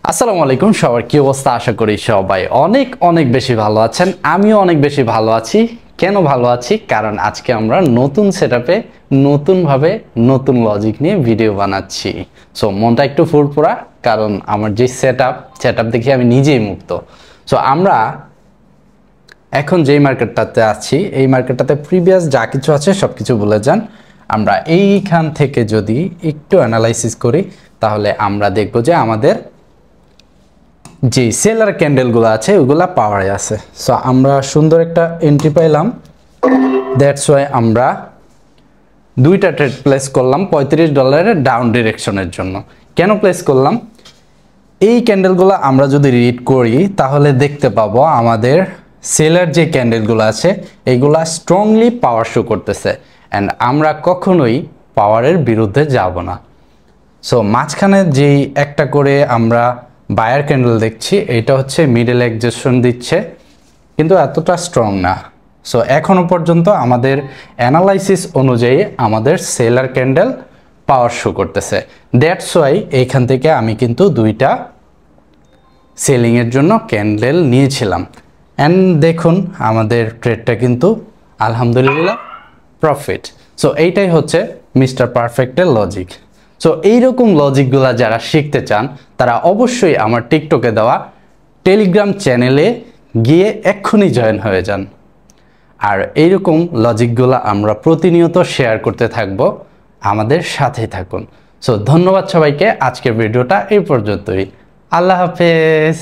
আসসালামু আলাইকুম সবার কি অবস্থা আশা করি সবাই অনেক অনেক বেশি ভালো আছেন আমিও অনেক বেশি ভালো আছি কেন ভালো আছি কারণ আজকে আমরা নতুন সেটআপে নতুন ভাবে নতুন লজিক নিয়ে ভিডিও বানাচ্ছি সো মনটা একটু ফুরফুরা কারণ আমার যে সেটআপ দেখে আমি নিজেই মুগ্ধ সো আমরা এখন যেই মার্কেটটাতে আছি এই মার্কেটটাতে প্রিভিয়াস যা কিছু আছে সবকিছু ভুলে যান আমরা এইখান থেকে যদি একটু অ্যানালাইসিস করি তাহলে আমরা দেখব যে আমাদের যে সেলার ক্যান্ডেলগুলো আছে ওগুলা পাওয়ারে আছে সো আমরা সুন্দর একটা এন্ট্রি পাইলাম দ্যাটস ওয়াই আমরা দুইটা ট্রেড প্লেস করলাম $35 ডাউন ডিরেকশনের জন্য কেন প্লেস করলাম এই ক্যান্ডেলগুলো আমরা যদি রিড করি তাহলে দেখতে পাবো আমাদের সেলার যে ক্যান্ডেলগুলো আছে এইগুলা স্ট্রংলি পাওয়ার শো করতেছে এন্ড আমরা কখনোই পাওয়ারের বিরুদ্ধে যাব না সো মাঝখানে যেই একটা করে আমরা বায়ার ক্যান্ডেল দেখছি এটা হচ্ছে মিডল এক্সেশন দিচ্ছে কিন্তু এতটা স্ট্রং না সো এখনো পর্যন্ত আমাদের অ্যানালাইসিস অনুযায়ী আমাদের সেলার ক্যান্ডেল পাওয়ার শো করতেছে দ্যাটস ওয়াই এইখান থেকে আমি কিন্তু দুইটা সেলিং এর জন্য ক্যান্ডেল নিয়েছিলাম এন্ড দেখুন আমাদের ট্রেডটা কিন্তু আলহামদুলিল্লাহ প্রফিট সো এইটাই হচ্ছে মিস্টার পারফেক্টের লজিক সো এইরকম লজিকগুলা যারা শিখতে চান তারা অবশ্যই আমার টিকটকে দেওয়া টেলিগ্রাম চ্যানেলে গিয়ে এক্ষুনি জয়েন হয়ে যান আর এইরকম লজিকগুলা আমরা প্রতিনিয়ত শেয়ার করতে থাকব আমাদের সাথেই থাকুন সো ধন্যবাদ সবাইকে আজকের ভিডিওটা এই পর্যন্তই আল্লাহ হাফেজ